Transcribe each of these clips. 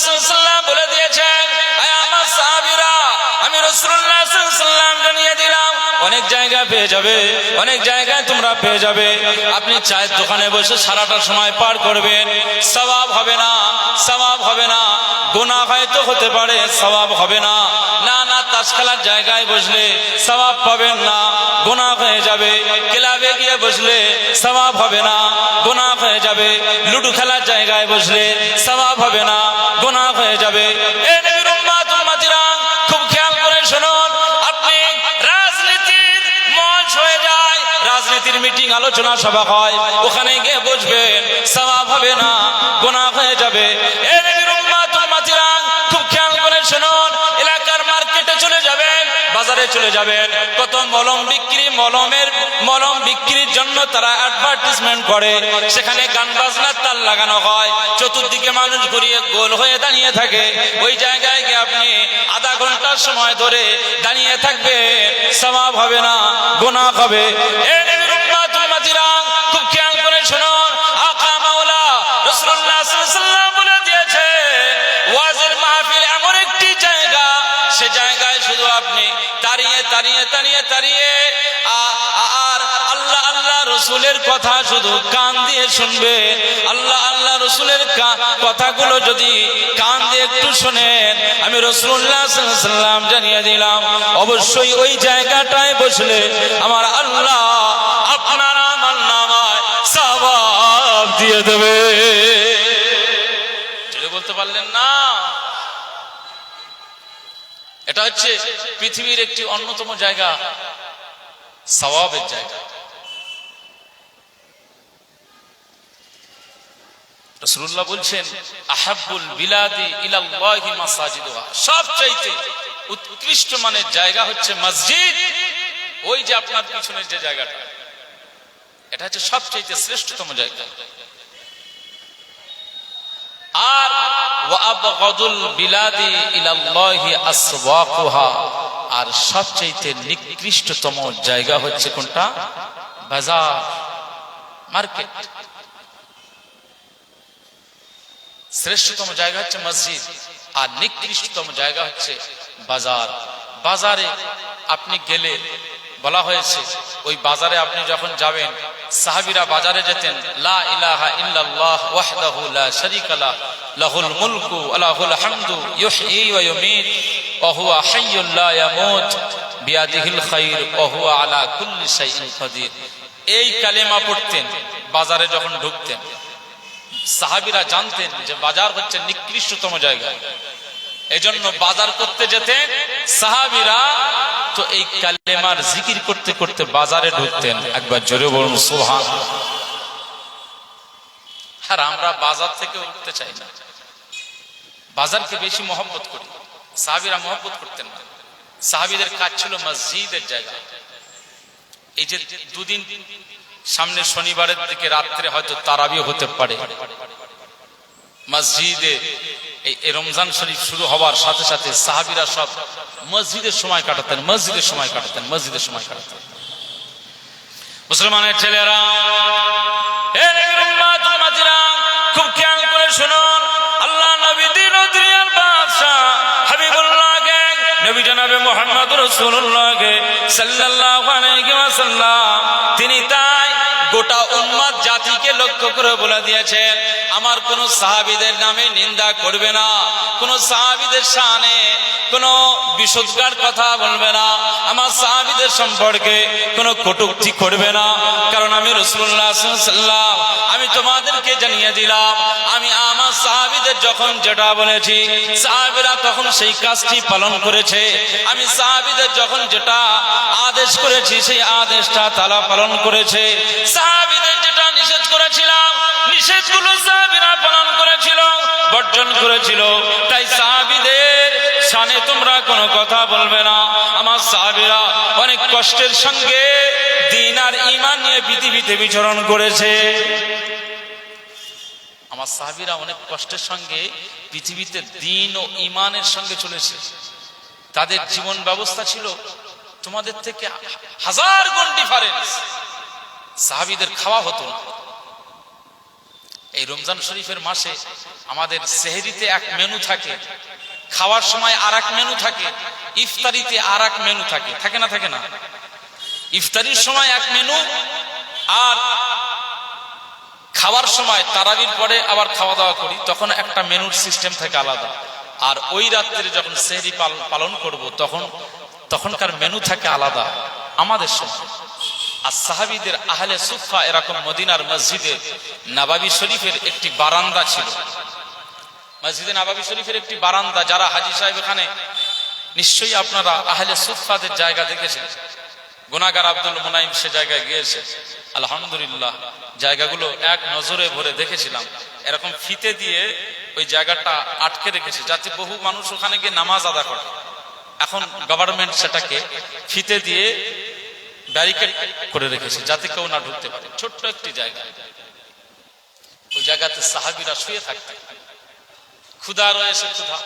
সাল্লাল্লাহু বলে দিয়েছেন, আয় আমার সাহাবীরা, আমি রাসূলুল্লাহ সাল্লাল্লাহু আলাইহি ওয়াসাল্লাম জানিয়ে দিলাম, অনেক জায়গা পেয়ে যাবে, অনেক জায়গায় তোমরা পেয়ে যাবে। আপনি চায়ের দোকানে বসে সারাটা সময় পার করবেন, সওয়াব হবে না, সওয়াব হবে না। গুনাহ হয়তো হতে পারে, সওয়াব হবে না। না না, তাস খেলার জায়গায় বসলে সওয়াব পাবেন না, গুনাহ হয়ে যাবে। ক্লাবে গিয়ে বসলে সওয়াব হবে না, গুনাহ হয়ে যাবে। লুডো খেলার জায়গায় বসলে সওয়াব হবে না, গুনাহ হয়ে যাবে। এ নবীর উম্মত উম্মতিরা, খুব খেয়াল করে শুনুন। আপনি রাজনীতির মঞ্চ হয়ে যায়, রাজনীতির মিটিং আলোচনা সভা হয়, ওখানে গিয়ে বসবেন, সওয়াব হবে না, গুনাহ হয়ে যাবে। এ নবীর উম্মত উম্মতিরা, খুব খেয়াল করে শুনুন। এলাকার মার্কেটে চলে যাবেন, বাজারে চলে যাবেন, কত মলম বিক্রি, মলম বিক্রির জন্য তারা অ্যাডভার্টাইজমেন্ট করে, সেখানে গান বাজনার তাল লাগানো হয়, চতুর্দিকে মানুষ ঘুরিয়ে গোল হয়ে দাঁড়িয়ে থাকে। ওই জায়গায় গিয়ে আপনি আধা ঘন্টার সময় ধরে দাঁড়িয়ে থাকবেন, সওয়াব হবে না, গুনাহ হবে। এ নবীর উম্মত উম্মতিরা, খুব খেয়াল করে শুনুন। আকা মাওলা রাসূলুল্লাহ সাল্লাল্লাহু আলাইহি ওয়াসাল্লাম বলে দিয়েছে, ওয়াজের মাহফিল এমন একটি জায়গা, সে জায়গায় শুধু আপনি দাঁড়িয়ে দাঁড়িয়ে দাঁড়িয়ে দাঁড়িয়ে আর আল্লাহ আল্লাহ রসুলের কথা শুধু কান দিয়ে শুনবেন। আল্লাহ আল্লাহ রসুলের কথাগুলো যদি কান দিয়ে একটু শোনেন, আমি রাসূলুল্লাহ সাল্লাল্লাহু আলাইহি ওয়াসাল্লাম জানিয়ে দিলাম, অবশ্যই ওই জায়গাটায় বসলে আমার আল্লাহ আপনার আমলনামায় সওয়াব দিয়ে দেবে। বলতে পারলেন না? এটা হচ্ছে পৃথিবীর একটি অন্যতম জায়গা, সওয়াবের জায়গা। রাসূলুল্লাহ বলছেন, আহাব্বুল বিলাদি ইলাল্লাহি মাসাজিদুহা, সবচাইতে উৎকৃষ্ট মানের জায়গা হচ্ছে মসজিদ। ওই যে আপনার পিছনের যে জায়গাটা, এটা হচ্ছে সবচাইতে শ্রেষ্ঠতম জায়গা। আর ওয়াবগাদুল বিলাদি ইলাল্লাহি আসওয়াকুহা, আর সবচাইতে নিকৃষ্টতম জায়গা হচ্ছে কোনটা? বাজার, মার্কেট। শ্রেষ্ঠতম জায়গা হচ্ছে মসজিদ, আর নিকৃষ্টতম জায়গা হচ্ছে বাজার। বাজারে আপনি গেলে বলা হয়েছে, ওই বাজারে আপনি যখন যাবেন, সাহাবীরা বাজারে যেতেন, লা ইলাহা ইল্লাল্লাহ ওয়াহদাহু লা শারীকা লাহ, লাহুল মুলকু ওয়া লাহুল হামদু ইউহয়ী ওয়া ইউমীত ওয়া হুয়া হাইয়্যুল লা ইয়ামুত বিয়াদিহিল খায়র ওয়া হুয়া আলা কুল্লি শাইইন কাদির। এই কালেমা পড়তেন বাজারে যখন ঢুকতেন। সাহাবীরা জানতেন যে বাজার হচ্ছে নিকৃষ্টতম জায়গা, এজন্য বাজার করতে যেতেন সাহাবীরা, তো এই কালেমার জিকির করতে করতে বাজারে ঢুকতেন। একবার জোরে বলুন সুবহানাল্লাহ। আর আমরা বাজার থেকে উঠতে চাই না, বাজারকে বেশি মহব্বত করি। সাহাবীরা মহব্বত করতেন না, সাহাবীদের কাজ ছিল মসজিদের জায়গা। এই যে দুদিন সামনে শনিবারের দিকে রাত্রে হয়তো তারাবিও হতে পারে, মসজিদে এই রমজান শরীফ শুরু হওয়ার সাথে সাথে সাহাবীরা সব মসজিদের সময় কাটাতেন, মসজিদের সময় কাটাতেন, মসজিদের সময় কাটাতেন। মুসলমানের ছেলেরা, খুব খেয়াল করে শুনুন। আল্লাহ নবী দিন ও দুনিয়ার বাদশা হাবিবুল্লাহকে, নবী জনাবে মুহাম্মদ রাসূলুল্লাহকে সাল্লাল্লাহু আলাইহি ওয়াসাল্লাম, তিনি তাই গোটা উম্মত জাতিকে লক্ষ্য করে বলে দিয়েছেন, আমার কোন সাহাবীদের নামে নিন্দা করবে না, কোন সাহাবীদের শানে কোন বিশুদ্ধগার কথা বলবে না, আমার সাহাবীদের সম্পর্কে কোন কটূক্তি করবে না। কারণ আমি রাসূলুল্লাহ সাল্লাল্লাহু আলাইহি ওয়াসাল্লাম, আমি তোমাদেরকে জানিয়ে দিলাম, আমি আমার সাহাবীদের যখন যেটা বলেছি, সাহাবীরা তখন সেই কাজটি পালন করেছে। আমি সাহাবীদের যখন যেটা আদেশ করেছি, সেই আদেশটা তারা পালন করেছে। সাহাবীদের যেটা নিষেধ করেছিলাম, নিষেধগুলো সাহাবীরা পালন করেছিল, বর্জন করেছিল। তাই সাহাবীদের শানে তোমরা কোনো কথা বলবে না। আমার সাহাবীরা অনেক কষ্টের সঙ্গে দ্বীন আর ঈমান নিয়ে পৃথিবীতে বিচরণ করেছে। আমার সাহাবীরা অনেক কষ্টের সঙ্গে পৃথিবীতে দ্বীন ও ঈমানের সঙ্গে চলেছে। তাদের জীবন ব্যবস্থা ছিল তোমাদের থেকে 1000 গুণ ডিফারেন্স। সাহাবীদের খাওয়া হতো না, এই রমজান শরীফের মাসে আমাদের সেহরিতে এক মেনু থাকে, খাওয়ার সময় আর এক মেনু থাকে, ইফতারিতে আর এক মেনু থাকে, থাকে না থাকে না? ইফতারির সময় এক মেনু, আর খাওয়ার সময় তারাবির পরে আবার খাওয়া দাওয়া করি তখন একটা মেনুর সিস্টেম থাকে আলাদা। আর ওই রাত্রে যখন সেহরি পালন করব তখনকার মেনু থাকে আলাদা আমাদের সময়। আর সাহাবীদের আহলে সুফা এরকম মদিনার মসজিদে নববী শরীফের একটি বারান্দা ছিল। মসজিদে নববী শরীফের একটি বারান্দা, যারা হাজী সাহেব এখানে নিশ্চয়ই আপনারা আহলে সুফাদের জায়গা দেখেছেন। গুনাহগার আব্দুল মুনাইম সে জায়গায় গিয়েছে, আলহামদুলিল্লাহ জায়গাগুলো এক নজরে ভরে দেখেছিলাম। এরকম ফিতে দিয়ে ওই জায়গাটা আটকে রেখেছে যাতে বহু মানুষ ওখানে গিয়ে নামাজ আদা করে। এখন গভর্নমেন্ট সেটাকে ফিতে দিয়ে ব্যারিকেড করে রেখেছে যাতে কেউ না ঢুকতে পারে। ছোট্ট একটি জায়গা, ওই জায়গাতে সাহাবীরা শুয়ে থাকতেন। ক্ষুধা রয়েছে ক্ষুধা,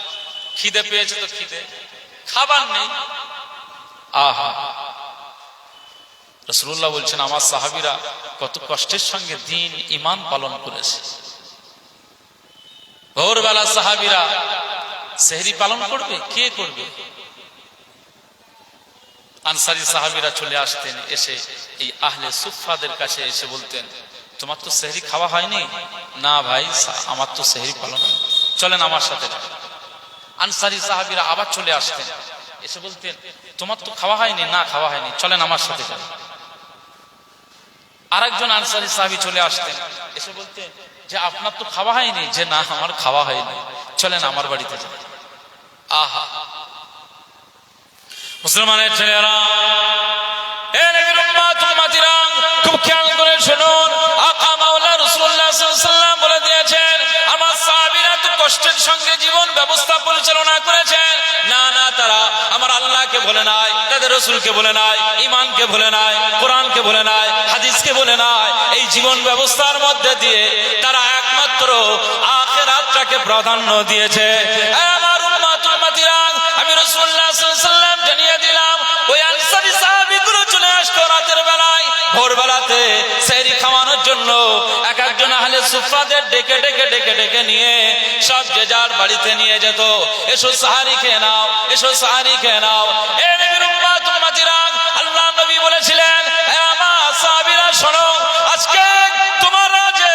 খিদে পেয়েছে তো খিদে, খাবার নেই। আহা, রাসূলুল্লাহ বলছেন আমার সাহাবীরা কত কষ্টের সঙ্গে দিন ঈমান পালন করেছে। ভোরবেলা সাহাবীরা সেহরি পালন করবে, কে করবে? আনসারী সাহাবীরা চলে আসতেন, এসে এই আহলে সুফফাদের কাছে এসে বলতেন তোমার তো সেহরি খাওয়া হয়নি? না ভাই, আমার তো সেহরি পালন হয়নি, চলেন আমার সাথে। আনসারী সাহাবীরা আবার চলে আসতেন, এসে বলতেন তোমার তো খাওয়া হয়নি? না খাওয়া হয়নি, চলেন আমার সাথে। আরেকজন আনসারী সাহাবী চলে আসতেন, এসে বলতেন যে আপনার তো খাওয়া হয়নি? যে না, আমার খাওয়া হয়নি, চলেন আমার বাড়িতে যান। আহা, মুসলমানের ছেলেরা, এ নবীর উম্মত উম্মতিরা, খুব খেয়াল করে শুনুন। আকা মাওলা রাসূলুল্লাহ সাল্লাল্লাহু আলাইহি ওয়াসাল্লাম বলে দিয়েছেন আমার সাহাবীরা তো কষ্টের সঙ্গে জীবন ব্যবস্থা পরিচালনা করেছেন। না না, তারা আমার আল্লাহকে ভুলে নাই, তাদের রাসূলকে ভুলে নাই, ঈমানকে ভুলে নাই, কোরআনকে ভুলে নাই, হাদিসকে ভুলে নাই। এই জীবন ব্যবস্থার মধ্যে দিয়ে তারা একমাত্র আখিরাতটাকে প্রাধান্য দিয়েছে। আমার উম্মত উম্মতিরা, আমি রাসূলুল্লাহ সাল্লাল্লাহু আলাইহি ওয়াসাল্লাম জানিয়ে দিলাম ওই আনসারী সাহাবীগুলো চলে আসতো রাতের বেলায়, ভোরবেলাতে সেহরি খাওয়ানোর জন্য। এক একজন আহলে সুফফাদের ডেকে ডেকে ডেকে ডেকে নিয়ে সব যে যার বাড়িতে নিয়ে যেত। এসো সাহারি খেয়ে নাও, এসো সাহারি খেয়ে নাও। এ নবীর উম্মত উম্মতিরা, আল্লাহ নবী বলেছিলেন হে আমার সাহাবীরা শোনো, আজকে তোমরা যে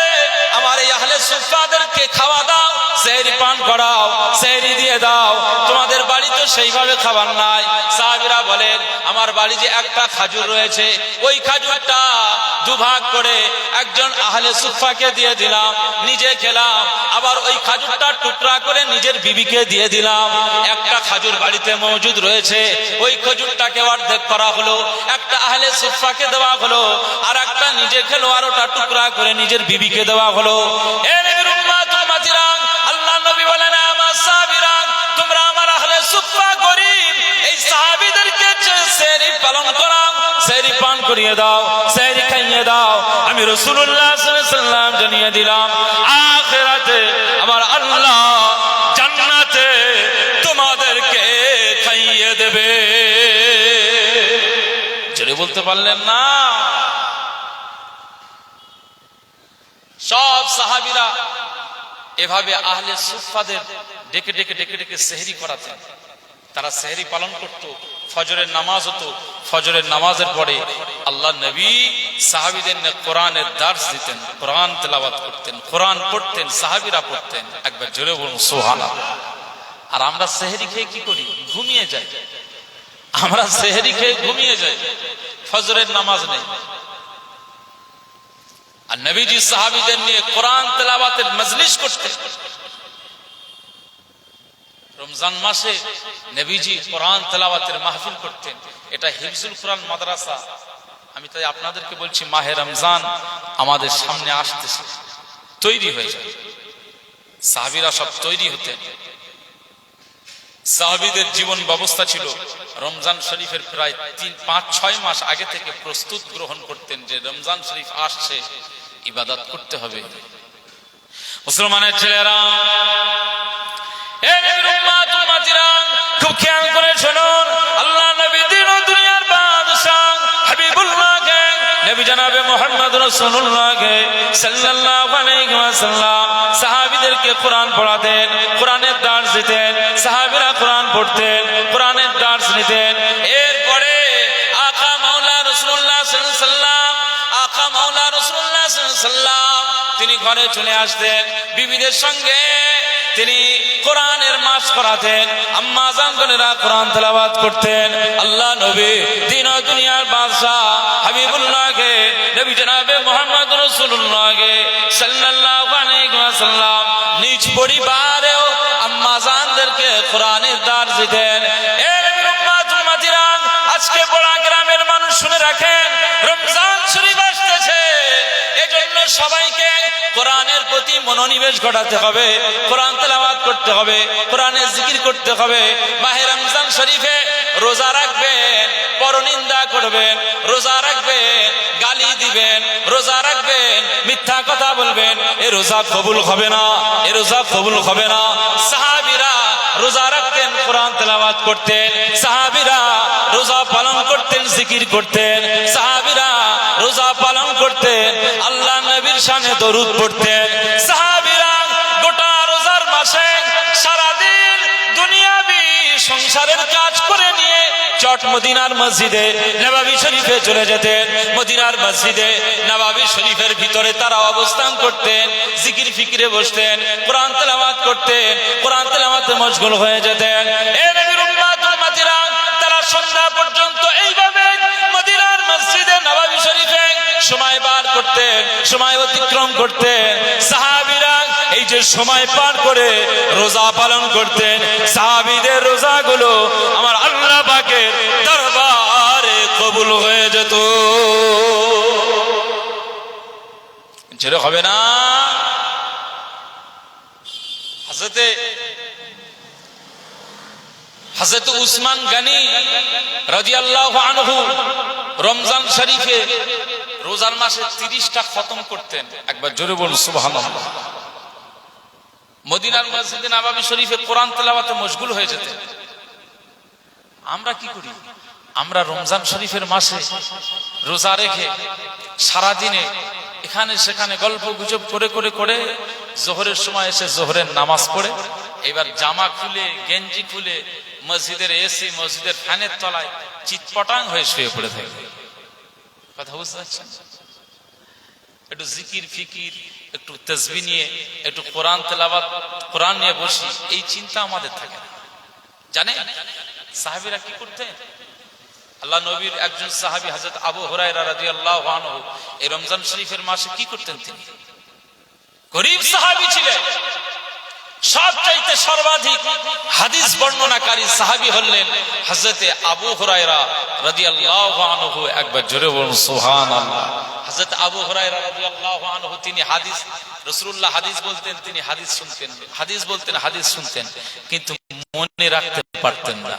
আমার এই আহলে সুফফাদেরকে খাওয়া দাও, সেহরি পান করাও, সেহরি দিয়ে দাও। তোমাদের বাড়ি তো সেইভাবে খাবার নাই। সাহাবীরা বলেন আমার বাড়ি যে একটা খাজুর রয়েছে, ওই খাজুরটা দুভাগ করে একজন আহলে সুফফাকে দিয়ে দিলাম, নিজে খেলাম। আবার ওই খাজুরটা টুকরা করে নিজের বিবিকে দিয়ে দিলাম। একটা খাজুর বাড়িতে মজুদ রয়েছে, ওই খাজুরটাকে অর্ধেক করা হলো, একটা আহলে সুফফাকে দেওয়া হলো, আর একটা নিজে খেলো, আর ওটা টুকরা করে নিজের বিবিকে দেওয়া হলো। এ নবীর উম্মত উম্মতিরা, আল্লাহ নবী বলেন আমার সাহাবীরা, তোমরা আমার আহলে সুফফা গরীব এই সাহাবীদেরকে সেহরি পালন করাও, সেহরি পান করিয়ে দাও, সেহরি খাইয়ে দাও। আমি রাসূলুল্লাহ সাল্লাল্লাহু আলাইহি ওয়াসাল্লাম জানিয়ে দিলাম আখিরাতে আমার আল্লাহ জান্নাতে তোমাদেরকে খাইয়ে দেবে। জোরে বলতে পারলেন না? সব সাহাবীরা এভাবে আহলে সুফফাদের ডেকে ডেকে ডেকে ডেকে সেহরি করাতেন। তারা সেহরি পালন করত। ফজরের নামাজ হতো, ফজরের নামাজের পরে আল্লাহ নবী সাহাবীদের কোরআনের দার্স দিতেন, কোরআন তেলাওয়াত করতেন, কোরআন পড়তেন, সাহাবীরা পড়তেন। একবার জোরে বলুন সুবহানাল্লাহ। আর আমরা সেহরি খেয়ে কি করি? ঘুমিয়ে যাই। আমরা সেহরি খেয়ে ঘুমিয়ে যাই, ফজরের নামাজ নেই। আর নবীজি সাহাবীদের নিয়ে কোরআন তেলাওয়াতের মজলিস করতেন। রমজান মাসে নবীজি কোরআন তেলাওয়াতের মাহফিল করতেন। এটা হিফজুল কোরআন মাদ্রাসা। আমি তাই আপনাদেরকে বলছি মাহে রমজান আমাদের সামনে আসতেছে, তৈরি হয়ে যায়। সাহাবীরা সব তৈরি হতেন। সাহাবীদের জীবন ব্যবস্থা ছিল রমজান শরীফের প্রায় 3-5-6 মাস আগে থেকে প্রস্তুত গ্রহণ করতেন যে রমজান শরীফ আসছে, ইবাদত করতে হবে। মুসলমানের ছেলেরা, খুব খেয়াল করে শুনুন। আল্লাহ নবী দিন ও দুনিয়ার বাদশা হাবিবুল্লাহকে নবী জনাবে মুহাম্মদ রাসূলুল্লাহকে সাল্লাল্লাহু আলাইহি ওয়াসাল্লাম সাহাবীদেরকে কোরআন পড়াতেন, কোরআনের দার্স দিতেন, সাহাবীরা কোরআন পড়তেন, কোরআনের দার্স নিতেন। এরপরে আকা মাওলা রাসূলুল্লাহ সাল্লাল্লাহু আলাইহি ওয়াসাল্লাম, আকা মাওলা রাসূলুল্লাহ সাল্লাল্লাহু আলাইহি ওয়াসাল্লাম তিনি ঘরে চলে আসতেন, বিবিদের সঙ্গে তিনি কোরআনের মাস করাতেন, আম্মা জানগণেরা কোরআন তেলাওয়াত করতেন। আল্লাহ নবী দিন ও দুনিয়ার বাদশাহ হাবিবুল্লাহকে নবী জনাবে মুহাম্মদ রাসূলুল্লাহকে সাল্লাল্লাহু আলাইহি ওয়াসাল্লাম নিজ পরিবারেও আম্মা জানদেরকে কোরআনের দার্স দিতেন। এর উম্মাতিরা আজকে বড় গ্রামের মানুষ শুনে রাখেন, রমজান শরীফ আসতেছে, এজন্য সবাইকে কোরআনের প্রতি মনোনিবেশ ঘটাতে হবে, কোরআন তেলাওয়াত করতে হবে, কোরআনের জিকির করতে হবে। মাহে রমজান শরীফে রোজা রাখবেন, পরনিন্দা করবেন, রোজা রাখবেন, গালি দিবেন, রোজা রাখবেন, মিথ্যা কথা বলবেন, এ রোজা কবুল হবে না, এ রোজা কবুল হবে না। সাহাবীরা রোজা রাখতেন, কোরআন তেলাওয়াত করতেন, সাহাবীরা রোজা পালন করতেন, জিকির করতেন, সাহাবীরা রোজা পালন করতেন, আল্লাহ নবীর শানে দরুদ পড়তেন। সাহাবীরা গোটা রোজার মাসে সারাদিন দুনিয়াবি সংসারের কাজ করে নিয়ে চট মদিনার মসজিদে নববী শরীফে চলে যেতেন। মদিনার মসজিদে নববী শরীফের ভিতরে তারা অবস্থান করতেন, জিকির ফিকিরে বসতেন, কোরআন তেলাওয়াত করতেন, কোরআন তেলাওয়াতে মশগুল হয়ে যেতেন। এ নবীর উম্মতিরা তারা সন্ধ্যা পর্যন্ত এইভাবে মদিনার মসজিদে নববী শরীফে সময় পার করতেন, সময় অতিক্রম করতেন। সাহাবীরা এই যে সময় পার করে রোজা পালন করতেন, সাহাবীদের রোজাগুলো আমার আল্লাহ পাকের দরবারে কবুল হয়ে যেত। ছেড়ে হবে না। হযরত উসমান গনি রাদিয়াল্লাহু আনহু রমজান শরীফে রোজার মাসে 30টা খতম করতেন। একবার জোরে বলুন সুবহানাল্লাহ। মদিনার মসজিদে নববী শরীফে কোরআন তেলাওয়াতে মশগুল হয়ে যেতেন। আমরা কি করি? আমরা রমজান শরীফের মাসে রোজা রেখে সারা দিনে এখানে সেখানে গল্প গুজব করে করে করে জোহরের সময় এসে জোহরের নামাজ পড়ে এবার জামা খুলে গেঞ্জি খুলে মসজিদের এসি মসজিদের ফ্যানের তলায় চিৎপটাং হয়ে শুয়ে পড়ে থাকে। কথা বুঝতে পারছেন? একটু জিকির ফিকির, একটু তাসবিহ নিয়ে, একটু কোরআন তেলাওয়াত, কোরআন নিয়ে বসি, এই চিন্তা আমাদের থাকে না। জানেন সাহাবীরা কি করতেন? আল্লাহ নবীর একজন সাহাবী হযরত আবু হুরায়রা রাদিয়াল্লাহু আনহু এই রমজান শরীফের মাসে কি করতেন? তিনি গরীব সাহাবী ছিলেন। সবচাইতে সর্বাধিক হাদিস বর্ণনাকারী সাহাবী হলেন হযরত আবু হুরায়রা রাদিয়াল্লাহু আনহু। একবার জোরে বলুন সুবহানাল্লাহ। হযরত আবু হুরায়রা রাদিয়াল্লাহু আনহু তিনি হাদিস, রাসূলুল্লাহ হাদিস বলতেন, তিনি হাদিস শুনতেন, হাদিস বলতেন, হাদিস শুনতেন, কিন্তু মনে রাখতে পারতেন না।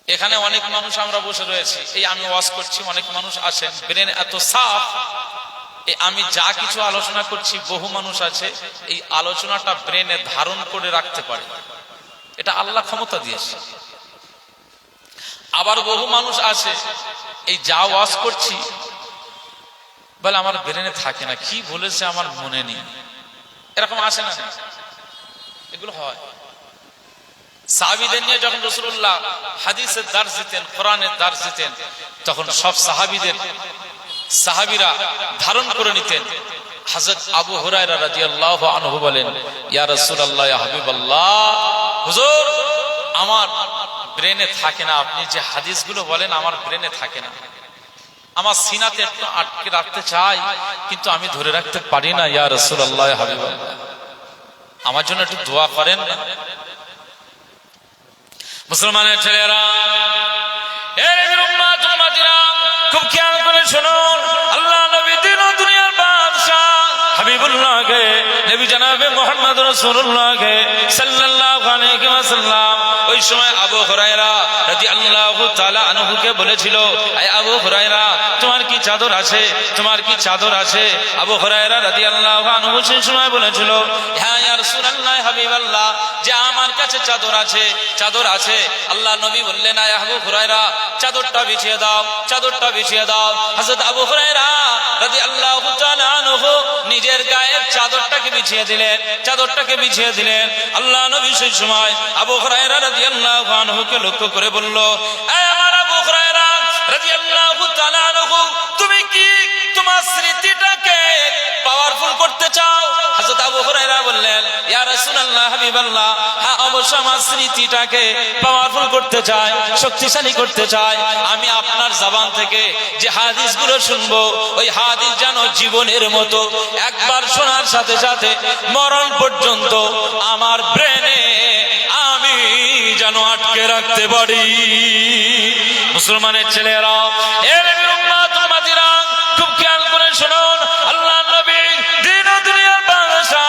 এখানে অনেক মানুষ আমরা বসে রয়েছি, এই আমি ওয়াজ করছি, অনেক মানুষ আছেন, ব্রেন এত সাফ, আমি যা কিছু আলোচনা করছি বহু মানুষ আছে এই আলোচনাটা ব্রেনে ধারণ করে রাখতে পারে, এটা আল্লাহ ক্ষমতা দিয়েছে। আবার বহু মানুষ আছে এই যা ওয়াজ করছি বলে আমার ব্রেনে থাকে না, কি বলেছে আমার মনে নেই, এরকম আসে না? এগুলো হয়। সাহাবীদের নিয়ে যখন রাসূলুল্লাহ হাদিসের দার্স দিতেন, কোরআনের দার্স দিতেন, তখন সব সাহাবীরা ধারণ করে নিতেন। হযরত আবু হুরায়রা রাদিয়াল্লাহু আনহু বলেন, ইয়া রাসূলুল্লাহ, ইয়া হাবিবাল্লাহ, হুজুর আমার ব্রেনে থাকে না, আপনি যে হাদিসগুলো বলেন আমার ব্রেনে থাকে না, আমার সিনাতে একটু আটকে রাখতে চাই কিন্তু আমি ধরে রাখতে পারি না। ইয়া রাসূলুল্লাহ, ইয়া হাবিবাল্লাহ, আমার জন্য একটু দোয়া করেন না। মুসলমানের ছেলেরা, খুব খেয়াল করে শুনুন, আল্লাহ নবী দিন ও দুনিয়ার বাদশাহ হাবিবুল্লাহকে নবী জনাবে মুহাম্মদ রাসূলুল্লাহকে সাল্লাল্লাহু আলাইহি ওয়াসাল্লাম ওই সময় আবু হুরায়রা রাদিয়াল্লাহু তাআলা আনহুকে বলেছিল, এই আবু হুরায়রা তোমার কি চাদর আছে, তোমার কি চাদর আছে? আবু হুরায়রা রাদিয়াল্লাহু আনহু সেই সময় বলেছিল, হ্যাঁ ইয়া রাসূলুল্লাহ, হাবিবাল্লাহ, যে আমার কাছে চাদর আছে, চাদর আছে। আল্লাহ নবী বললেন, আয় আবু হুরায়রা, চাদরটা বিছিয়ে দাও, চাদরটা বিছিয়ে দাও। হযরত আবু হুরায়রা রাদিয়াল্লাহু তাআলা আনহু নিজের গায়ের চাদরটাকে বিছিয়ে দিলেন, চাদরটাকে বিছিয়ে দিলেন। আল্লাহ নবী সেই সময় আবু হুরায়রা রাদিয়াল্লাহু আনহুকে লক্ষ্য করে বলল, এই আমার আবু হুরায়রা রাদিয়াল্লাহু তাআলা আনহু, তুমি কি তোমার স্মৃতিটাকে পাওয়ারফুল করতে চাও? হযরত আবু হুরায়রা বললেন, ইয়া রাসূলুল্লাহ, হাবিবাল্লাহ, হ্যাঁ অবশ্যই আমার স্মৃতিটাকে পাওয়ারফুল করতে চাই, শক্তিশালী করতে চাই। আমি আপনার জবান থেকে যে হাদিসগুলো শুনবো, ওই হাদিস যেন জীবনের মতো একবার শোনার সাথে সাথে মরণ পর্যন্ত আমার ব্রেনে আমি যেন আটকে রাখতে পারি। মুসলমানের ছেলেরা, এর উম্মাত উম্মাতিরা, খুব খেয়াল করে শুনুন। আল্লাহ নবী দিন ও দুনিয়ার বাদশা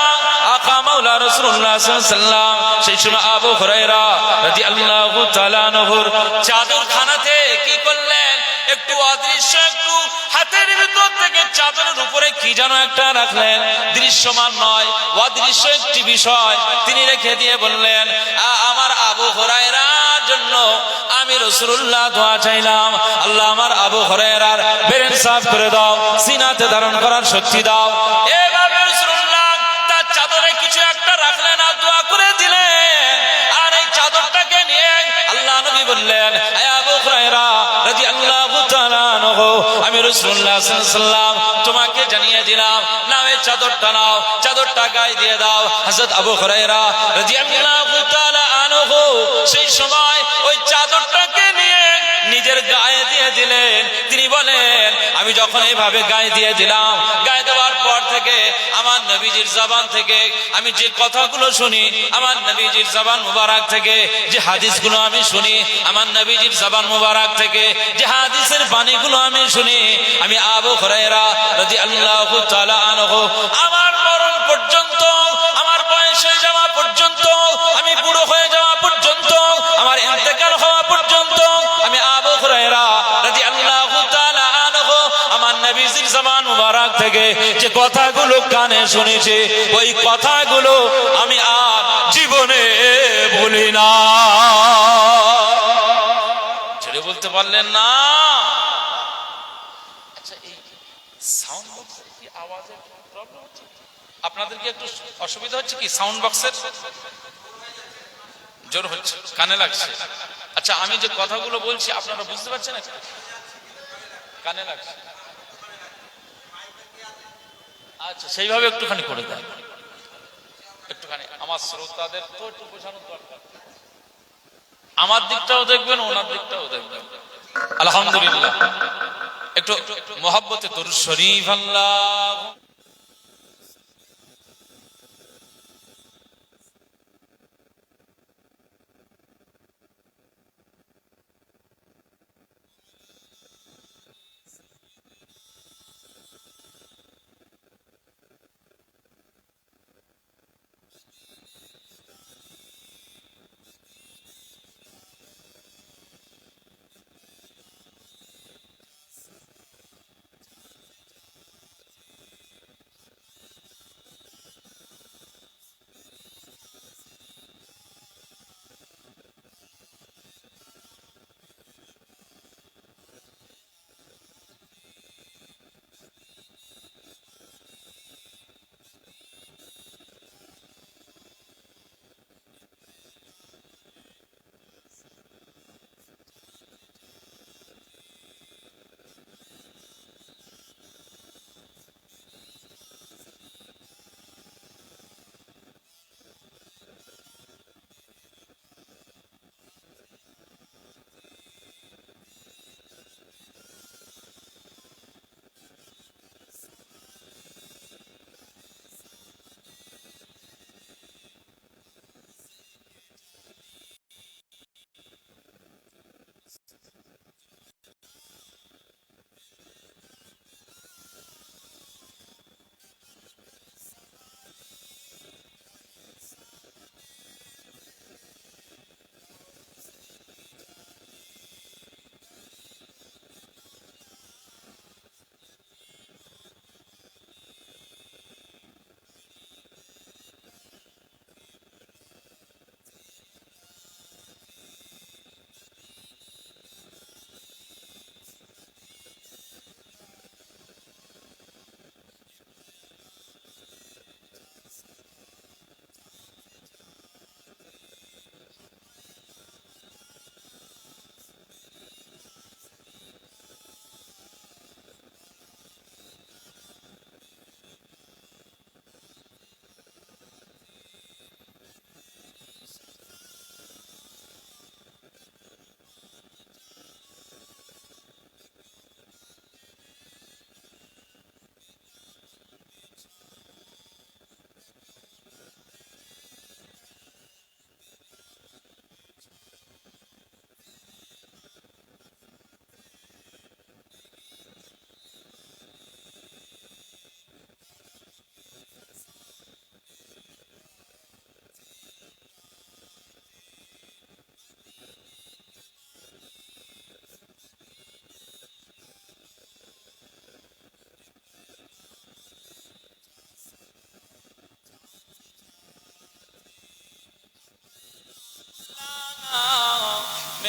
আকা মাওলা রাসূলুল্লাহ সাল্লাল্লাহু আলাইহি ওয়াসাল্লাম সেই সময় আবু হুরায়রা রাদিয়াল্লাহু তাআলা আনহুর চাদরখানাতে কি করলেন? একটু অদৃশ্য, একটু হাতের ভিতর থেকে চাদরের উপরে কি যেন একটা রাখলেন, দৃশ্যমান নয়, অদৃশ্য একটি বিষয় তিনি রেখে দিয়ে বললেন, আমার আবু হুরায়রার জন্য আমি রাসূলুল্লাহ দোয়া চাইলাম, আল্লাহ আমার আবু হুরায়রার ব্রেন সাফ করে দাও, সিনাতে ধারণ করার শক্তি দাও। এভাবে রাসূলুল্লাহ তার চাদরে কিছু একটা রাখলেন আর দোয়া করে দিলেন। আর এই চাদরটাকে নিয়ে আল্লাহ নবী বললেন, হে আবু হুরায়রা রাদিয়াল্লাহু তাআলা আনহু, আমি রাসূলুল্লাহ সাল্লাল্লাহু আলাইহি ওয়াসাল্লাম তোমাকে জানিয়ে দিলাম, নাও এই চাদরটা নাও, চাদরটা গায়ে দিয়ে দাও। হযরত আবু হুরায়রা রাদিয়াল্লাহু তাআলা আনহু সেই সময় ওই চাদরটাকে নিয়ে নিজের গায়ে দিয়ে দিলেন। তিনি বলেন, আমি যখন এইভাবে গায়ে দিয়ে দিলাম, গায়ে দেওয়ার পর থেকে আমার নবীজির জবান থেকে আমি যে কথাগুলো শুনি, আমার নবীজির জবান মুবারক থেকে যে হাদিসগুলো আমি শুনি, আমার নবীজির জবান মুবারক থেকে যে হাদিসের বাণীগুলো আমি শুনি, আমি আবু হুরায়রা রাদিয়াল্লাহু তাআলা আনহু আমার মরণ পর্যন্ত, আমার বয়স হয়ে যাওয়া পর্যন্ত, আমি বুড়ো হয়ে যাওয়া পর্যন্ত, আমার ইন্তেকাল হওয়া পর্যন্ত, আমি আবু হুরায়রা রাদিয়াল্লাহু তাআলা আনহু আমার নবীজির জবান মুবারক থেকে যে কথাগুলো কানে শুনেছি, ওই কথাগুলো আমি আর জীবনে ভুলি না। ছেড়ে বলতে পারলেন না? আচ্ছা, এই সাউন্ড বক্সের কি আওয়াজের প্রবলেম হচ্ছে? আপনাদের কি একটু অসুবিধা হচ্ছে কি? সাউন্ড বক্সের জোর হচ্ছে, কানে লাগছে? আচ্ছা, আমি যে কথাগুলো বলছি আপনারা বুঝতে পারছেন? কানে লাগছে? আচ্ছা, সেইভাবে একটুখানি করে দেন, একটুখানি আমার শ্রোতাদের তো একটু বোঝানোর দরকার। আমার দিকটাও দেখবেন, ওনার দিকটাও দেখবেন। আলহামদুলিল্লাহ, একটু মোহাব্বতে দরুদ শরীফ আল্লাহ।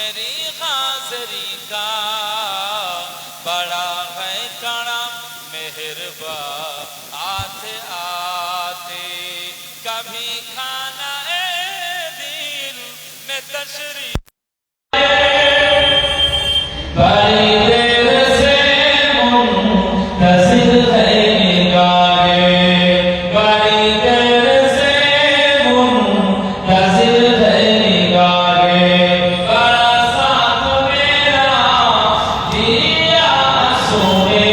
मेरी हाज़री का बड़ा है करम मेहरबा आते आते कभी खाना ए दिल में तशरीफ बड़ी देर से मुंतज़िर है निगाहें बड़ी देर से मुंतज़िर है निगाहें बड़ा साथ मेरा दिया सुने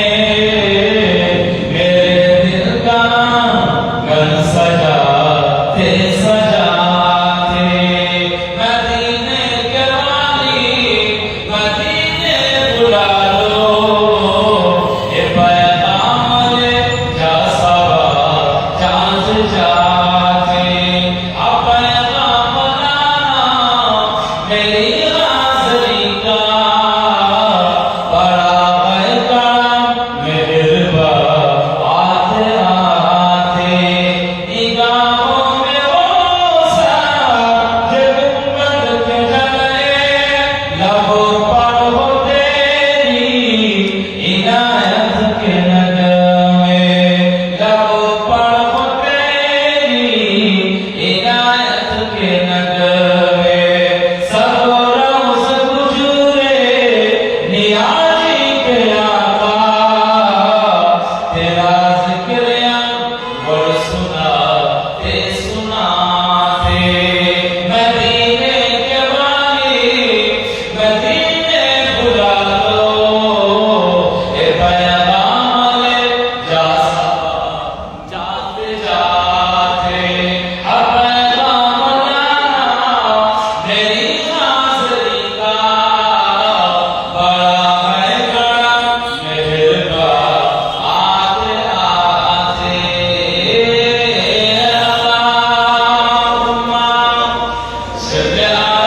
मेरे दिल का घर सजाते सजाते मदीने के वाली मदीने बुला लो ये पैगाम ले जा सवा चाँद जाते अब पैगाम लाना मेरी हाज़री का बड़ा है करम मेहरबा आते आते निगाहों में वो साथ गुंबद के जले लबों पर हो तेरी इनायत के नगमे लबों पर हो तेरी इनायत के नगमे सब रोज़ गुज़रे नियाज़ी के आका तेरा ज़िक्र अकबर सुनाते सुनाते मदीने के वाली मदीने बुला लो ये पैगाम ले जा सवा जाते जाते अब पैगाम लाना मेरी हाज़री का बड़ा है करम मेहरबा आते आते अल्लाहुम्मा सल्ली अला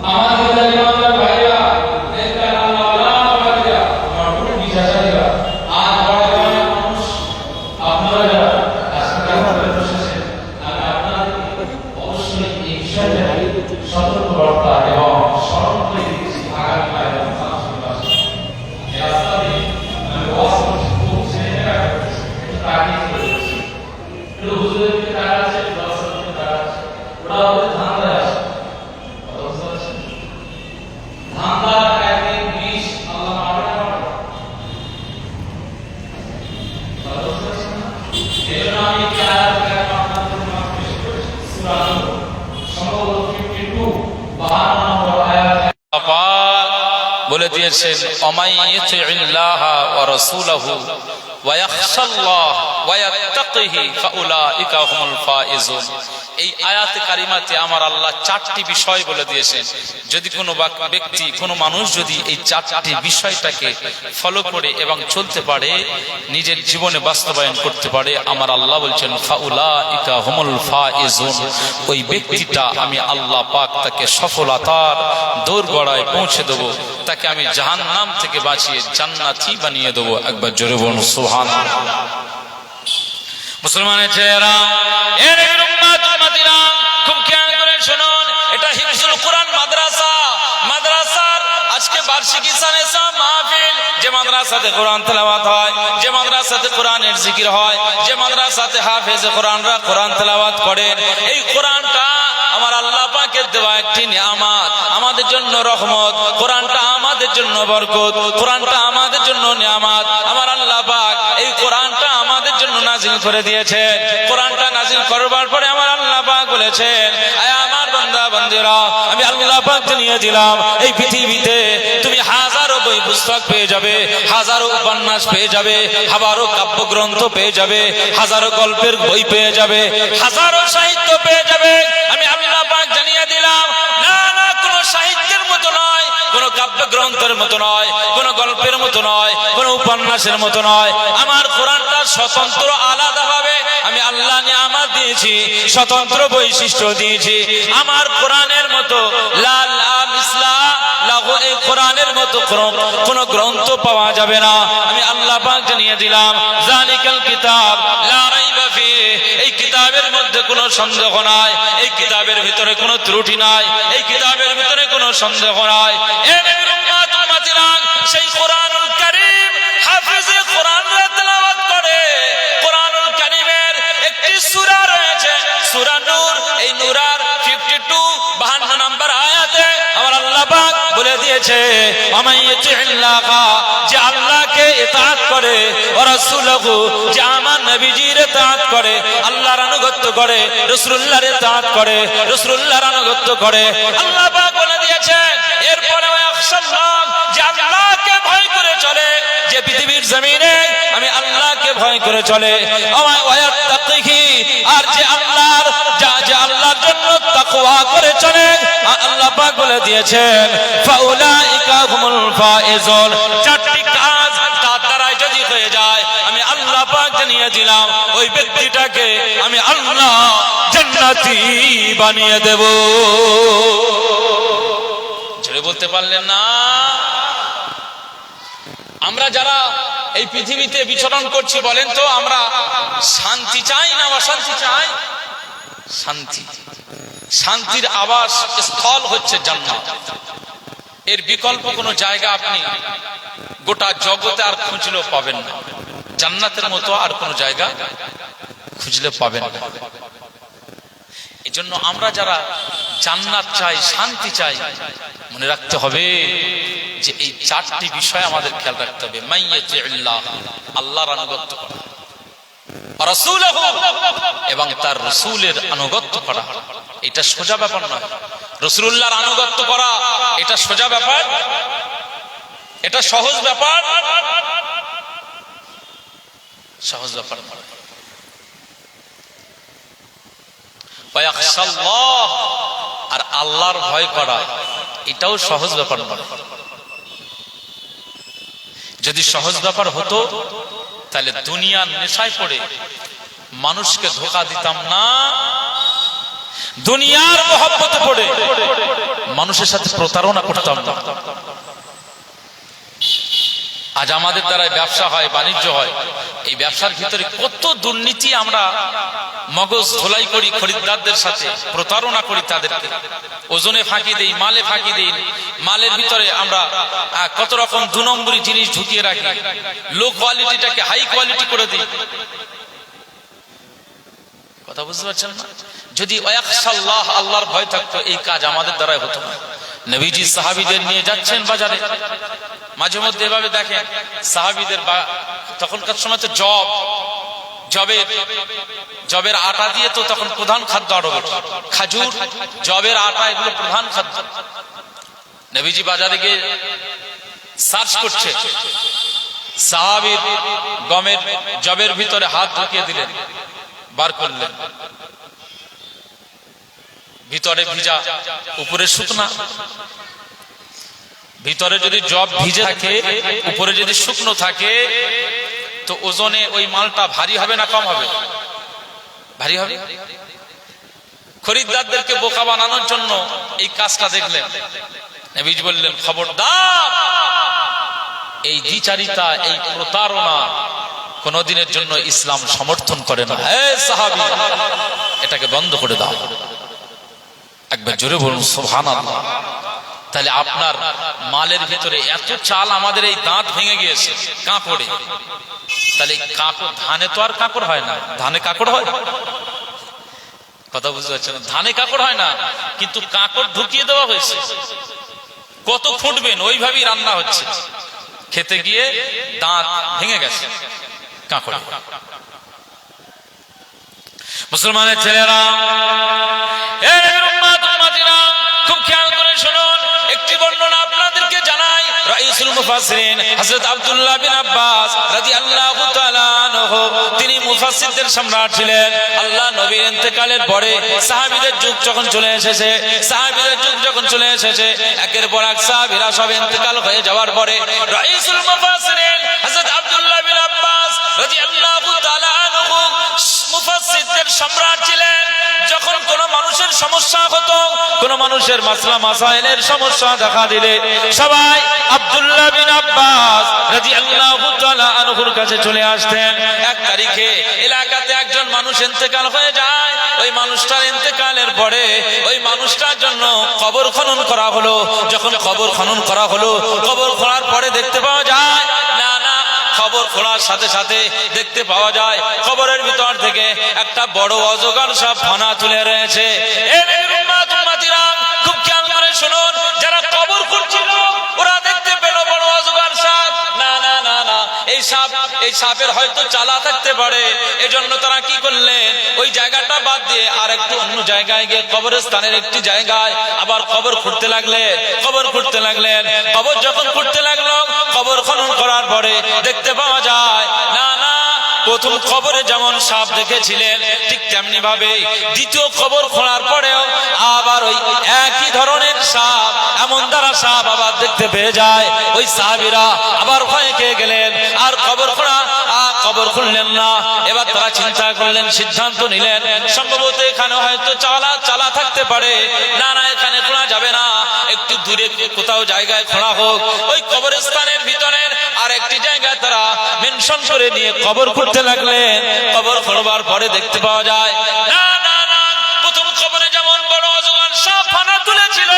আমাদের জায়গার ভাইরা নেতা আল্লাহ ভাইরা আমার পুরো বিশ্বাসীরা আজ বড় বড় মানুষ আপনারা যারা আজকে আমাদের বসেছেন আমি আপনাদের অবশ্যই এই বিষয়টা সতর্ক বার্তা এবং স্মরণ করে দিচ্ছি আগামী মাসে এই রাস্তা দিয়ে আমি ওয়াজ করছি খুব ছেলেরা করতেছি একটু তাকিয়ে করে দিচ্ছি একটু হুজুরের দিকে তারা আছে দর্শকের দিকে তারা আছে ওরা ওদের ধান্দায় আছে কথা বুঝতে পারছেন ধান্দার একদিন বিষ আল্লাহ মারবে না মারবে কথা বুঝতে পারছেন না এই জন্য আমি কি আয়াত আপনাদের জন্য পেশ করেছি সূরা নূর সম্ভবত 52 52 নম্বর আয়াত পাক বলে দিয়েছেন অমাই ইতিল্লাহ ওয়া রাসূলহু ওয়া ইয়াখশাল্লাহ ওয়া ইয়াত্তাকিহি ফাউলাইকা হুমুল ফাইজুন এই আয়াতে কারিমাতে আমার আল্লাহ চারটি বিষয় বলে দিয়েছেন যদি কোনো ব্যক্তি কোনো মানুষ যদি এই চারটি বিষয়টাকে ফলো করে এবং চলতে পারে নিজের জীবনে বাস্তবায়ন করতে পারে আমার আল্লাহ বলছেন ফাউলাইকা হুমুল ফাইজুন ওই ব্যক্তিটা আমি আল্লাহ পাক তাকে সফলতার দোরগোড়ায় পৌঁছে দেব তাকে আমি জাহান্নাম থেকে বাঁচিয়ে জান্নাতি বানিয়ে দেব একবার জোরে বলুন সুবহানাল্লাহ মুসলমানের চেহারা এর উম্মত উম্মতিরা খুব খেয়াল করে শুনুন এটা হিফজুল কোরআন মাদ্রাসা মাদ্রাসার আজকে বার্ষিকী সানেসা মাহফিল যে মাদ্রাসাতে কোরআন তেলাওয়াত হয় যে মাদ্রাসাতে কোরআনের জিকির হয় যে মাদ্রাসাতে হাফেজে কোরআনরা কোরআন তেলাওয়াত করেন এই কোরআনটা আমার আল্লাহ পাকের দেওয়া একটি নিয়ামত আমাদের জন্য রহমত কোরআনটা আমাদের জন্য বরকত কোরআনটা আমাদের জন্য নিয়ামত আমার আল্লাহ পাক এই কোরআনটা আমাদের জন্য নাজিল করে দিয়েছেন কোরআনটা নাজিল করবার পরে আমার আল্লাহ পাক বলেছেন আয় আমার বান্দা বান্দিরা আমি আল্লাহ পাক জানিয়ে দিলাম এই পৃথিবীতে তুমি হাজারো বই পুস্তক পেয়ে যাবে হাজারো উপন্যাস পেয়ে যাবে হাজারো কাব্যগ্রন্থ পেয়ে যাবে হাজারো গল্পের বই পেয়ে যাবে হাজারো সাহিত্য পেয়ে যাবে আমি আল্লাহ পাক জানিয়ে দিলাম না না কোনো সাহিত্যের মতো নয় কোনো কাব্যগ্রন্থের মতো নয় কোনো গল্পের মতো নয় কোনো উপন্যাসের মতো নয় আমার কোরআনটা স্বতন্ত্র আলাদা ভাবে আমি আল্লাহ নিয়ামত দিয়েছি স্বতন্ত্র বৈশিষ্ট্য দিয়েছি আমার কোরআনের মতো লাল মিসলা লাগো এই কোরআনের মতো কোন গ্রন্থ পাওয়া যাবে না। আমি আল্লাহ পাক জানিয়ে দিলাম, জালিকাল কিতাব লা রাইবা ফিহি, এই কিতাবের মধ্যে কোনো সন্দেহ নাই, এই কিতাবের ভিতরে কোনো ত্রুটি নাই, এই কিতাবের ভিতরে কোনো সন্দেহ নাই। এ নবীর উম্মত উম্মতিরা, সেই কোরআনুল কারীম হাফেজে কোরআন তেলাওয়াত করে। কোরআনুল কারীমের একটি সূরা রয়েছে, সূরা নূর। এই নূরার 52 নম্বর আয়াতে আমার আল্লাহ পাক বলে দিয়েছে, আমাইয়াতিল্লাহা, যে আল্লাহকে ইতাআত করে, ওয়া রাসূলহু, যে আমার নবীজির ইতাআত করে, আল্লাহর আনুগত্য করে, রাসূলুল্লাহর ইতাআত করে, রাসূলুল্লাহর আনুগত্য করে। আল্লাহ পাক বলে দিয়েছেন এরপরে ওয়াখশাল্লাহ, যে আল্লাহকে ভয় করে চলে, যে পৃথিবীর জমিনে আমি আল্লাহকে ভয় করে চলে, ওয়ায়াত্তাকিহি, আর যে আল্লাহর জন্য তাকওয়া করে চলে। আল্লাহ পাক বলে দিয়েছেন ফাউলাইকা হুমুল ফায়েজুন। চারটি কাজ তার দ্বারা যদি হয়ে যায়, আমি আল্লাহ পাক জানিয়ে দিলাম ওই ব্যক্তিটাকে আমি আল্লাহ জান্নাতি বানিয়ে দেব। জোরে বলতে পারলেন না? আমরা যারা এই পৃথিবীতে বিচরণ করছি, বলেন তো আমরা শান্তি চাই না অশান্তি চাই? শান্তি। শান্তির আবাস স্থল হচ্ছে জান্নাত। এর বিকল্প কোনো জায়গা আপনি গোটা জগতে আর খুঁজলেও পাবেন না। জান্নাতের মতো আর কোনো জায়গা খুঁজলে পাবেন না। এই জন্য আমরা যারা জান্নাত চাই, শান্তি চাই, মনে রাখতে হবে যে এই চারটি বিষয় আমাদের খেয়াল রাখতে হবে। মাইয়াতিল্লাহ, আল্লাহর আনুগত্য করা, রাসূলহু, এবং তার রাসূলের আনুগত্য করা। এটা সোজা ব্যাপার নয়। রাসূলুল্লাহর আনুগত্য করা এটা সোজা ব্যাপার, এটা সহজ ব্যাপার, সহজ ব্যাপার নয়। ওয়াখশাল্লাহ, আর আল্লাহর ভয় করা এটাও সহজ ব্যাপার নয়। যদি সহজ ব্যাপার হতো তাহলে দুনিয়ার নেশায় পড়ে মানুষকে ধোঁকা দিতাম না, দুনিয়ার মহব্বতে পড়ে মানুষের সাথে প্রতারণা করতাম না। আজ আমাদের দ্বারা ব্যবসা হয়, বাণিজ্য হয়, এই ব্যবসার ভিতরে কত দুর্নীতি, আমরা মগজ ধোলাই করি, খরিদ্দারদের সাথে প্রতারণা করি, তাদেরকে ওজনে ফাঁকি দেই, মালে ফাঁকি দেই, মালের ভিতরে আমরা কত রকম 2 নম্বরী জিনিস ঢুকিয়ে রাখি, লো কোয়ালিটিটাকে হাই কোয়ালিটি করে দিই। কথা বুঝতে পারছেন না? যদি ওয়াখশাল্লাহ, আল্লাহর ভয় থাকতো, এই কাজ আমাদের দ্বারাই হতো না। নবীজি সাহাবীদের নিয়ে যাচ্ছেন বাজারে, মাঝে মধ্যে এভাবে দেখেন সাহাবীদের, তখনকার সময় তো জবের আটা দিয়ে তো তখন প্রধান খাদ্য আরবের, খাজুর, জবের আটা, এগুলো প্রধান খাদ্য। নবীজি বাজারে গিয়ে সার্চ করছে, সাহাবীর জবের ভিতরে হাত ঢুকিয়ে দিলেন, বার করলেন, ভিতরে ভিজা, উপরে শুকনা। ভিতরে যদি জব ভিজে থাকে, উপরে যদি শুকনো থাকে, তো ওজনে ওই মালটা ভারী হবে না কম হবে? ভারী হবে। খরিদ্দারদেরকে বোকা বানানোর জন্য এই কাজটা দেখলেন। নবীজি বললেন, খবরদার, এই দ্বিচারিতা, এই প্রতারণা কোনদিনের জন্য ইসলাম সমর্থন করে না। হে সাহাবী, এটাকে বন্ধ করে দাও। একবার জোরে বলুন সুবহানাল্লাহ। তাহলে আপনার মালের ভিতরে এত চাল, আমাদের এই দাঁত ভেঙে গিয়েছে কাঁকড়ে, তাহলে কাঁকড়, ধানে তো আর কাঁকড় হয় না। ধানে কাঁকড় হয়? কথা বুঝতে পারছেন? ধানে কাঁকড় হয় না, কিন্তু কাঁকড় ঢুকিয়ে দেওয়া হয়েছে। কত ফুটবেন, ওইভাবেই রান্না হচ্ছে। খেতে গিয়ে দাঁত ভেঙে গেছে কাঁকড়। মুসলমানের ছেলেরা, খুব খেয়াল করে শুনুন, একটি বর্ণনা আপনাদেরকে জানাই। রাইসুল মুফাসসিরিন হযরত আব্দুল্লাহ বিন আব্বাস রাদিয়াল্লাহু তাআলা আনহু, তিনি মুফাসসিরদের সম্রাট ছিলেন। আল্লাহ নবীর ইন্তেকালের পরে সাহাবীদের যুগ যখন চলে এসেছে, একের পর এক সাহাবীরা সব ইন্তেকাল হয়ে যাওয়ার পরে রাইসুল মুফাসসিরিন হযরত আব্দুল্লাহ বিন আব্বাস রাদিয়াল্লাহু তাআলা আনহু মুফাসসিরদের সম্রাট ছিলেন। যখন কোন মানুষের সমস্যা হতো, কোন মানুষের মাসলা মাসাইলের সমস্যা দেখা দিলে সবাই আব্দুল্লাহ বিন আব্বাস রাদিয়াল্লাহু তাআলা আনহুর কাছে চলে আসতেন। এক তারিখে এলাকাতে একজন মানুষ ইন্তেকাল হয়ে যায়, ওই মানুষটার ইন্তেকালের পরে ওই মানুষটার জন্য কবর খনন করা হলো। যখন কবর খনন করা হলো, কবর খোঁড়ার পরে দেখতে পাওয়া যায় না কবর খোঁড়ার সাথে সাথে দেখতে পাওয়া যায় কবরের ভিতর থেকে একটা বড় অজগর সাপ ফানা তুলে রয়েছে। খুব খেয়াল করে শুনুন, যারা কবর খুঁড়ছিল ওরা দেখতে পেল বড় অজগর সাপ। না না না না, এই সাপের হয়তো চালা থাকতে পারে, এজন্য তারা কি করলেন, ওই জায়গাটা বাদ দিয়ে আর একটু অন্য জায়গায় গিয়ে কবরস্থানের একটি জায়গায় আবার কবর খুঁড়তে লাগলেন। কবর যখন খুঁড়তে লাগলো, কবর খনন করার পরে দেখতে পাওয়া যায় না প্রথম কবরে যেমন সাপ দেখেছিলেন ঠিক তেমনি ভাবে দ্বিতীয় কবর খোঁড়ার পরেও আবার ওই একই ধরনের সাপ, এমন দ্বারা সাপ আবার দেখতে পেয়ে যায়। ওই সাহাবীরা আবার ভয় খেয়ে গেলেন, আর কবর খুললেন না। এবার তারা চিন্তা করলেন, সিদ্ধান্ত নিলেন, সম্ভবত এখানে হয়তো চালা থাকতে পারে। না এখানে খোঁড়া যাবে না, একটু দূরে কোথাও জায়গায় খোঁড়া হোক। ওই কবরস্থানের ভিতরের আর একটি জায়গায় তারা মেনশন করে নিয়ে কবর খুঁড়তে লাগলেন। কবর খোঁড়বার পরে দেখতে পাওয়া যায় না প্রথম কবরে যেমন বড় অজগর সাপ ফানা তুলেছিল,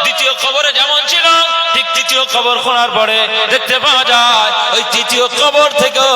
দ্বিতীয় কবরে যেমন ছিল ঠিক তৃতীয় কবর খোঁড়ার পরে দেখতে পাওয়া যায় ওই তৃতীয় কবর থেকেও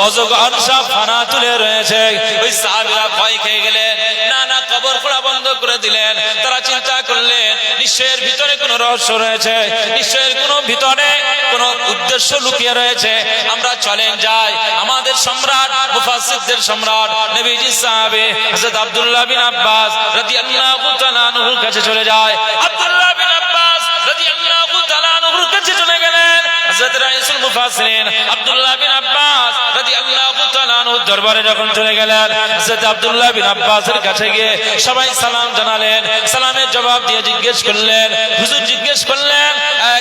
অজগর সাপ ফানা তুলে রয়েছে। ওই সাহাবীরা ভয় খেয়ে গেলেন, না কবর খোঁড়া বন্ধ করে দিলেন। তারা চিন্তা করলেন, নিশ্চয়ের ভিতরে কোনো রহস্য রয়েছে, নিশ্চয়ের কোনো ভিতরে কোনো উদ্দেশ্য লুকিয়ে রয়েছে। আমরা চলেন যাই আমাদের সম্রাট মুফাসসিরদের সম্রাট নবীজি সাহাবে হযরত আব্দুল্লাহ বিন আব্বাস রাদিয়াল্লাহু তাআলা আনহুর কাছে চলে যায়। আব্দুল্লাহ বিন আব্বাস রাদিয়াল্লাহু তাআলা আনহুর কাছে চলে গেলেন। হযরত রাইসুল মুফাসসিরিন আব্দুল্লাহ বিন আব্বাস রাদিয়াল্লাহু তাআলা আনহুর দরবারে যখন চলে গেলেন, হযরত আব্দুল্লাহ বিন আব্বাসের কাছে গিয়ে সবাই সালাম জানালেন। সালামের জবাব দিয়ে জিজ্ঞেস করলেন, হুজুর জিজ্ঞেস করলেন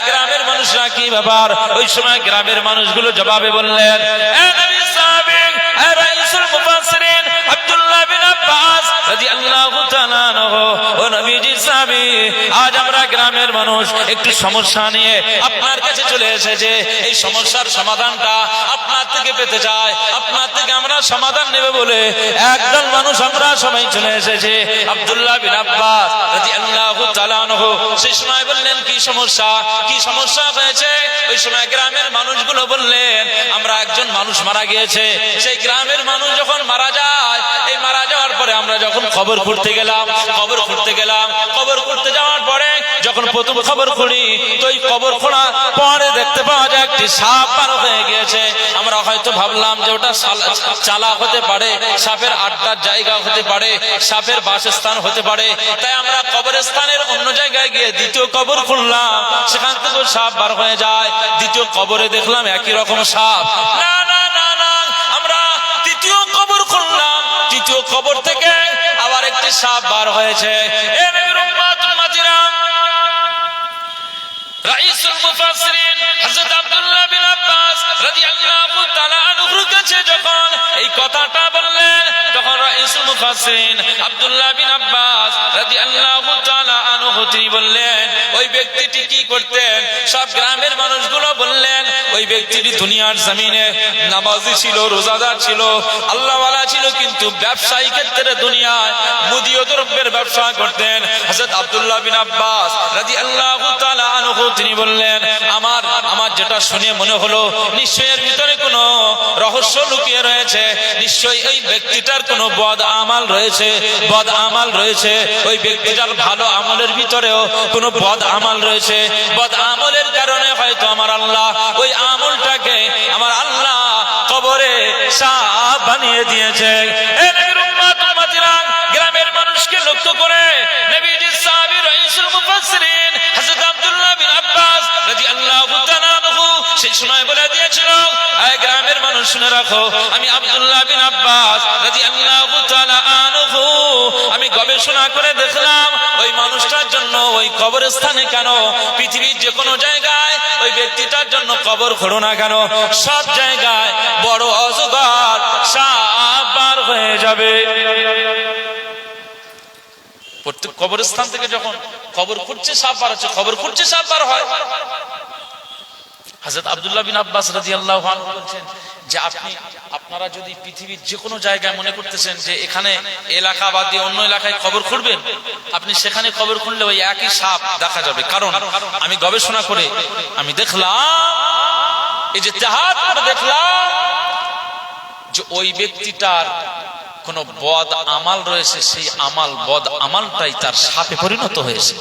গ্রামের মানুষরা কি ব্যাপার? ওই সময় গ্রামের মানুষগুলো জবাবে বললেন, এ নবী সাহাবী, এ রাইসুল মুফাসসিরিন আব্দুল্লাহ বিন আব্বাস রাদিয়াল্লাহু তাআলা আনহু, ও নবীজি সাহাবী, আজ আমরা গ্রামের মানুষ একটু সমস্যা নিয়ে আপনার কাছে চলে এসেছে। এই সমস্যার সমাধানটা আপনার থেকে পেতে চাই, আপনার থেকে আমরা সমাধান নেব বলে একদল মানুষ আমরা সবাই চলে এসেছে। আব্দুল্লাহ বিন আব্বাস রাদিয়াল্লাহু তাআলা আনহু সেই সময় বললেন, কি সমস্যা হয়েছে? ওই সময় গ্রামের মানুষগুলো বললেন, আমরা একজন মানুষ মারা গিয়েছে, সেই গ্রামের মানুষ যখন মারা যায়, এই মারা যাওয়ার পরে আমরা যখন কবর খুঁড়তে গেলাম, কবর খুঁড়তে যাওয়ার পরে যখন প্রথম কবর খুঁড়ি, তো এই কবর খোঁড়ার পরে দেখতে পাওয়া যায় একটি সাপ পার হয়ে গিয়েছে। আমরা হয়তো ভাবলাম যে ওটা চালা হতে পারে, সাপের আড্ডার জায়গা হতে পারে, সাপের বাসস্থান হতে পারে। তাই আমরা কবরস্থানের অন্য জায়গায় গিয়ে দ্বিতীয় কবর খুঁড়লাম, সেখান থেকে সাপ বার হয়ে যায়। দ্বিতীয় কবরে দেখলাম একই রকম সাপ। না আমরা তৃতীয় কবর খুঁড়লাম, তৃতীয় কবর থেকে আবার একটি সাপ বার হয়েছে। রাইসুল মুফাসসিরিন হযরত আব্দুল্লাহ বিন আব্বাস রাদিয়াল্লাহু তাআলা আনহুর কাছে যখন এই কথাটা বললেন, তখন রাইসুল মুফাসসিরিন আব্দুল্লাহ বিন আব্বাস রাদিয়াল্লাহু তাআলা আনহু তিনি বললেন, ওই ব্যক্তিটি কি করতেন? সব গ্রামের মানুষগুলো বললেন, ওই ব্যক্তিটি দুনিয়ার জমিনে নামাজি ছিল, রোজাদার ছিল, আল্লাহওয়ালা ছিল, কিন্তু ব্যবসায়ী ক্ষেত্রে দুনিয়ায় মুদিয় দ্রব্যের ব্যবসা করতেন। হযরত আব্দুল্লাহ বিন আব্বাস রাদিয়াল্লাহু তাআলা আনহু তিনি বললেন, আমার যেটা শুনে মনে হলো নিশ্চয়ই এর ভিতরে কোনো রহস্য লুকিয়ে রয়েছে, নিশ্চয়ই এই ব্যক্তিটার কোনো বদ আমাল রয়েছে, ওই ব্যক্তিটার ভালো আমলের ভিতরেও কোনো বদ আমাল রয়েছে। বদ আমলের কারণে হয়তো আমার আল্লাহ ওই আমলটাকে আমার আল্লাহ কবরে সাপ বানিয়ে দিয়েছে। গ্রামের মানুষকে লক্ষ্য করে নবীজি সাহাবী রাইসুল মুফাসসিরিন হযরত আব্দুল্লাহ বিন আব্বাস রাদিয়াল্লাহু তাআলা আনহু সেই সময় বলে দিয়েছিল, এই গ্রামের মানুষ শুনে রাখো, আমি আব্দুল্লাহ বিন আব্বাস রাদিয়াল্লাহু তাআলা আনহু আমি গবেষণা করে দেখলাম, ওই মানুষটার জন্য ওই কবরস্থানে কেন, পৃথিবীর যে কোনো জায়গায় ওই ব্যক্তিটার জন্য কবর খোঁড়ো না কেন, সব জায়গায় বড় অজগর সাপ বার হয়ে যাবে। প্রত্যেক কবরস্থান থেকে যখন কবর খুঁড়ছে সাপ বার হচ্ছে, কবর খুঁড়ছে সাপ বার হয়। হযরত আব্দুল্লাহ বিন আব্বাস রাদিয়াল্লাহু আনহু বলেন যে আপনারা যদি পৃথিবীর যে কোনো জায়গায় মনে করতেছেন যে এখানে এলাকা বাদ দিয়ে অন্য এলাকায় কবর খুঁড়বেন, আপনি সেখানে কবর খুঁড়লে ওই একই সাপ দেখা যাবে। কারণ আমি গবেষণা করে আমি দেখলাম, এই যে ইজতিহাদ করে দেখলাম যে ওই ব্যক্তিটার কোন বদ আমাল রয়েছে, সেই বদ আমালটাই তার সাপে পরিণত হয়েছে।